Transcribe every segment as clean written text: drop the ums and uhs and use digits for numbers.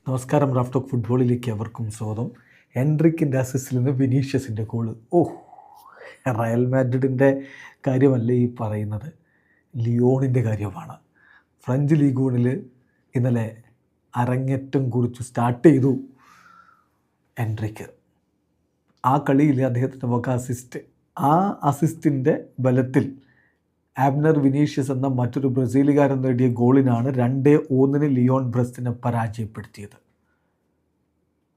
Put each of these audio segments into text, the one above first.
നമസ്കാരം. Raf talk ഫുട്ബോളിലേക്ക് അവർക്കും സ്വാഗതം. എൻട്രിക്കിൻ്റെ അസിസ്റ്റിൽ നിന്ന് വിനീഷ്യസിൻ്റെ ഗോള്. റയൽ മാഡ്രിഡിൻ്റെ കാര്യമല്ല ഈ പറയുന്നത്, ലിയോണിൻ്റെ കാര്യമാണ്. ഫ്രഞ്ച് ലീഗ് വണ്ണിൽ ഇന്നലെ അരങ്ങേറ്റം കുറിച്ച് സ്റ്റാർട്ട് ചെയ്തു എൻട്രിക്ക്. ആ കളിയിൽ അദ്ദേഹത്തിൻ്റെ വക അസിസ്റ്റ്, ആ അസിസ്റ്റിൻ്റെ ബലത്തിൽ ആബ്നർ വിനീഷ്യസ് എന്ന മറ്റൊരു ബ്രസീലുകാരൻ നേടിയ ഗോളിനാണ് 2-1 ലിയോൺ ബ്രസ്റ്റിനെ പരാജയപ്പെടുത്തിയത്.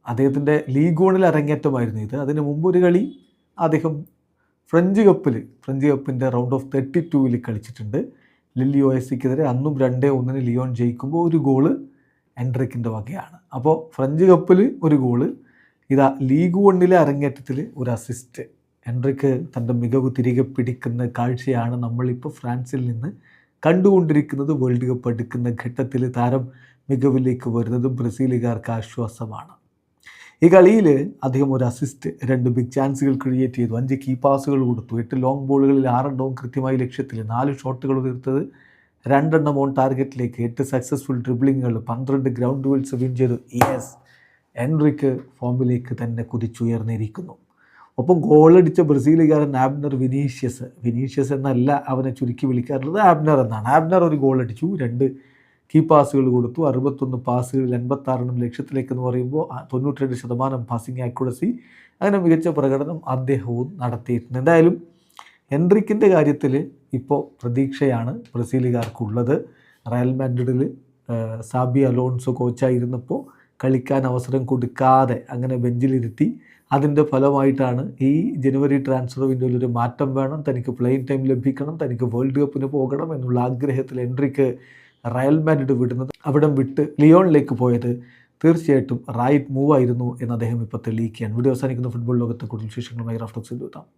അദ്ദേഹത്തിൻ്റെ ലീഗ് വണ്ണിൽ അരങ്ങേറ്റമായിരുന്നു ഇത്. അതിന് മുമ്പൊരു കളി അദ്ദേഹം ഫ്രഞ്ച് കപ്പിൻ്റെ റൗണ്ട് ഓഫ് 32 കളിച്ചിട്ടുണ്ട്. ലില്ലി OSCക്കെതിരെ. അന്നും 2-1 ലിയോൺ ജയിക്കുമ്പോൾ ഒരു ഗോള് എൻട്രിക്കിൻ്റെ വകയാണ്. അപ്പോൾ ഫ്രഞ്ച് കപ്പിൽ ഒരു ഗോള്, ഇതാ ലീഗ് വണ്ണിലെ അരങ്ങേറ്റത്തിൽ ഒരു അസിസ്റ്റ്. എൻട്രിക്ക് തൻ്റെ മികവ് തിരികെ പിടിക്കുന്ന കാഴ്ചയാണ് നമ്മളിപ്പോൾ ഫ്രാൻസിൽ നിന്ന് കണ്ടുകൊണ്ടിരിക്കുന്നത്. വേൾഡ് കപ്പ് അടുക്കുന്ന ഘട്ടത്തിൽ താരം മികവിലേക്ക് വരുന്നത് ബ്രസീലുകാർക്ക് ആശ്വാസമാണ്. ഈ കളിയിൽ അദ്ദേഹം ഒരു അസിസ്റ്റ്, 2 ബിഗ് ചാൻസുകൾ ക്രിയേറ്റ് ചെയ്തു, 5 കീ പാസുകൾ കൊടുത്തു, 8 ലോങ് ബോളുകളിൽ 6 കൃത്യമായി ലക്ഷ്യത്തിൽ, 4 ഷോട്ടുകൾ തീർത്തത്, 2 ഓൺ ടാർഗറ്റിലേക്ക്, 8 സക്സസ്ഫുൾ ഡ്രിബ്ലിങ്ങുകൾ, 12 ഗ്രൗണ്ട് ഡ്യൂവൽസ് വിൻ ചെയ്തു. എൻട്രിക്ക് ഫോമിലേക്ക് തന്നെ കുതിച്ചുയർന്നിരിക്കുന്നു. ഒപ്പം ഗോളടിച്ച ബ്രസീലുകാരൻ ആബ്നർ വിനീഷ്യസ് എന്നല്ല അവനെ ചുരുക്കി വിളിക്കാറുള്ളത്, ആബ്നർ എന്നാണ്. ആബ്നർ ഒരു ഗോളടിച്ചു, 2 കീ പാസുകൾ കൊടുത്തു, 61 പാസുകളിൽ 86 ലക്ഷ്യത്തിലേക്കെന്ന് പറയുമ്പോൾ 92% പാസിംഗ് ആക്യുറസി. അങ്ങനെ മികച്ച പ്രകടനം അദ്ദേഹവും നടത്തിയിട്ടുണ്ട്. എന്തായാലും എൻട്രിക്കിൻ്റെ കാര്യത്തിൽ ഇപ്പോൾ പ്രതീക്ഷയാണ് ബ്രസീലുകാർക്കുള്ളത്. റയൽ മാഡ്രിഡിൽ സാബി അലോൺസോ കോച്ചായിരുന്നപ്പോൾ കളിക്കാൻ അവസരം കൊടുക്കാതെ അങ്ങനെ ബെഞ്ചിലിരുത്തി. അതിൻ്റെ ഫലമായിട്ടാണ് ഈ ജനുവരി ട്രാൻസ്ഫർ വിൻഡോയിൽ ഒരു മാറ്റം വേണം, തനിക്ക് പ്ലേയിങ് ടൈം ലഭിക്കണം, തനിക്ക് വേൾഡ് കപ്പിന് പോകണം എന്നുള്ള ആഗ്രഹത്തിൽ എൻട്രിക്ക് റയൽ മാഡ്രിഡ് വിടുന്നത്. അവിടം വിട്ട് ലിയോണിലേക്ക് പോയത് തീർച്ചയായിട്ടും റൈറ്റ് മൂവ് ആയിരുന്നു എന്ന് അദ്ദേഹം ഇപ്പോൾ തെളിയിക്കുകയാണ്. വീഡിയോ അവസാനിക്കുന്ന ഫുട്ബോൾ ലോകത്തെ കൂടുതൽ വിശേഷങ്ങളുമായി റാഫ് ടോക്സിൽ എത്താം.